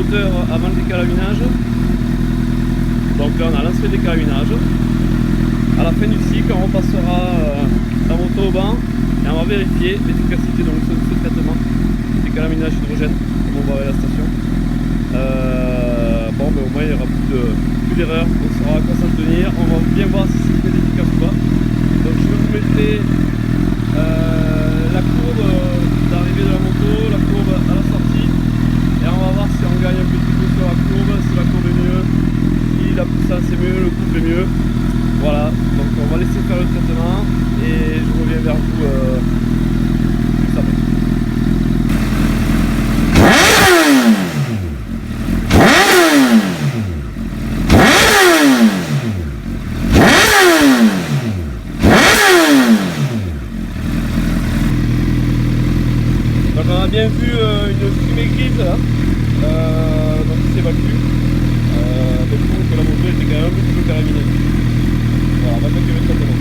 moteur avant le décalaminage. Donc là on a lancé le décalaminage. À la fin du cycle on repassera la moto au banc et on va vérifier l'efficacité de ce traitement décalaminage hydrogène comme on voit à la station. Bon mais au moins il n'y aura plus d'erreur, on saura à quoi s'en tenir, on va bien voir si c'est efficace ou pas. Donc je vais vous mettre la courbe d'arrivée de la moto, la courbe à la sortie, et on va voir si on gagne un petit peu sur la courbe, si la courbe est mieux, si la puissance est mieux, le couple est mieux. Voilà, donc on va laisser faire le traitement et je reviens vers vous juste après. Donc on a bien vu une fumée grise là, donc il s'évacue, donc je trouve que la moto était quand même un petit peu caraminée. Voilà, on va continuer le traitement.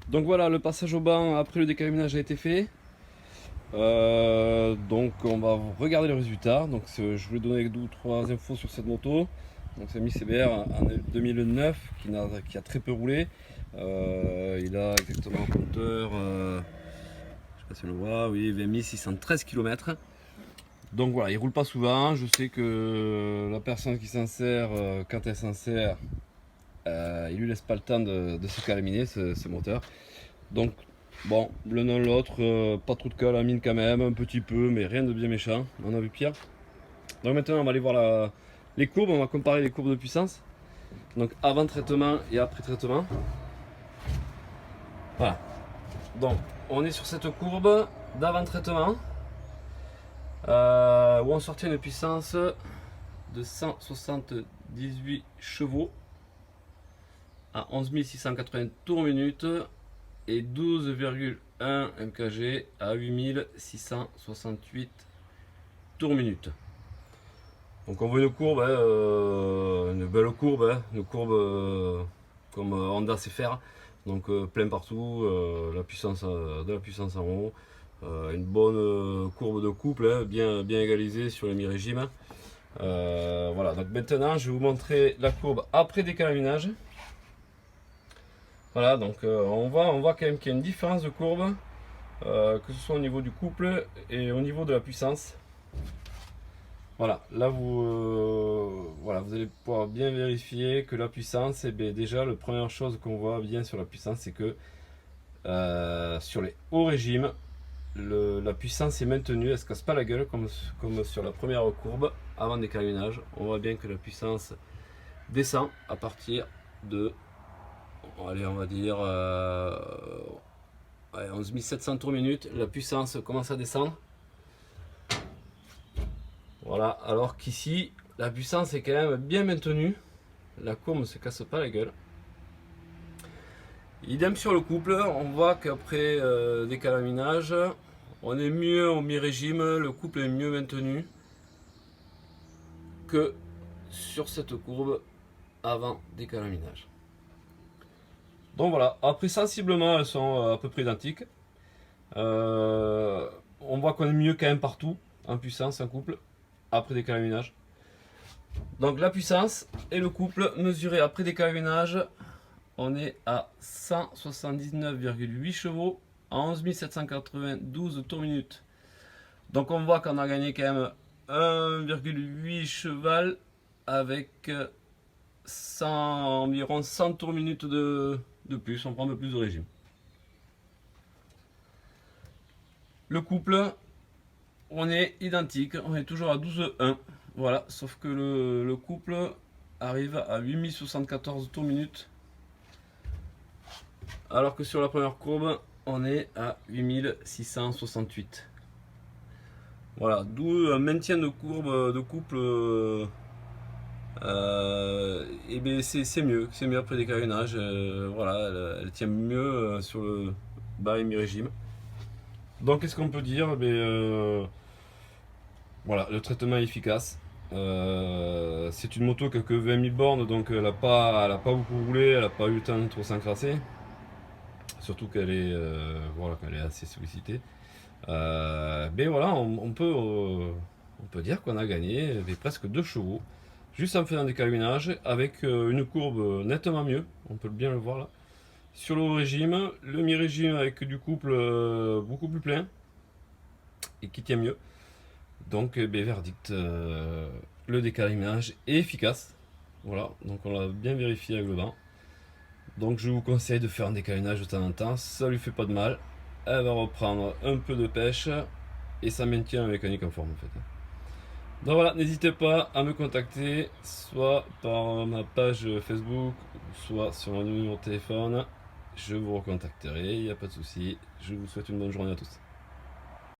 Donc voilà, le passage au banc après le décalaminage a été fait. Donc on va regarder le résultat. Donc je voulais donner 2 ou 3 infos sur cette moto. Donc c'est un CBR en 2009 qui a très peu roulé. Il a exactement un compteur, je sais pas si on le voit, oui, 20 613 km. Donc voilà, il roule pas souvent. Je sais que la personne qui s'en sert, quand elle s'en sert, il lui laisse pas le temps de se calaminer ce moteur. Donc bon, l'un dans l'autre, pas trop de calamine quand même, un petit peu, mais rien de bien méchant, on a vu pire. Donc maintenant on va aller voir les courbes, on va comparer les courbes de puissance. Donc avant traitement et après traitement. Voilà. Donc on est sur cette courbe d'avant traitement, où on sortait une puissance de 178 chevaux à 11 680 tours minute et 12,1 mkg à 8668 tours minute. Donc on voit une courbe, une belle courbe, une courbe comme Honda sait faire. Donc plein partout, de la puissance en haut, une bonne courbe de couple, bien égalisée sur le mi-régime. Voilà, donc maintenant je vais vous montrer la courbe après décalaminage. Voilà, donc on voit quand même qu'il y a une différence de courbe, que ce soit au niveau du couple et au niveau de la puissance. Voilà, là vous allez pouvoir bien vérifier que la puissance, et bien déjà la première chose qu'on voit bien sur la puissance, c'est que sur les hauts régimes, la puissance est maintenue, elle ne se casse pas la gueule comme sur la première courbe avant décalaminage. On voit bien que la puissance descend à partir de, allez, on va dire 11 700 tours minute, la puissance commence à descendre. Voilà, alors qu'ici la puissance est quand même bien maintenue, la courbe ne se casse pas la gueule. Idem sur le couple, on voit qu'après décalaminage, on est mieux au mi-régime, le couple est mieux maintenu que sur cette courbe avant décalaminage. Donc voilà, après sensiblement elles sont à peu près identiques. On voit qu'on est mieux quand même partout, en puissance, en couple, après décalaminage. Donc la puissance et le couple mesuré après décarénage, on est à 179,8 chevaux à 11 792 tours minute. Donc on voit qu'on a gagné quand même 1,8 cheval avec environ 100 tours minute de plus, on prend un peu plus de régime. Le couple, on est identique, on est toujours à 12,1. Voilà, sauf que le couple arrive à 8074 tours minute. Alors que sur la première courbe, on est à 8668. Voilà, d'où un maintien de courbe de couple. Et bien c'est mieux après décarénage. Voilà, elle tient mieux sur le bas et mi-régime. Donc qu'est-ce qu'on peut dire? Voilà, le traitement est efficace. C'est une moto qui a que 20 000 bornes, donc elle n'a pas beaucoup roulé, elle n'a pas eu le temps de trop s'encrasser. Surtout qu'elle est, voilà, qu'elle est assez sollicitée. Mais voilà, on peut dire qu'on a gagné presque 2 chevaux, juste en faisant des câlinages, avec une courbe nettement mieux, on peut bien le voir là. Sur le régime, le mi-régime avec du couple beaucoup plus plein et qui tient mieux. Donc, verdict, le décalinage est efficace. Voilà, donc on l'a bien vérifié avec le vent. Donc je vous conseille de faire un décalinage de temps en temps, ça lui fait pas de mal. Elle va reprendre un peu de pêche et ça maintient la mécanique en forme en fait. Donc voilà, n'hésitez pas à me contacter, soit par ma page Facebook, soit sur mon numéro de téléphone. Je vous recontacterai, il n'y a pas de souci. Je vous souhaite une bonne journée à tous.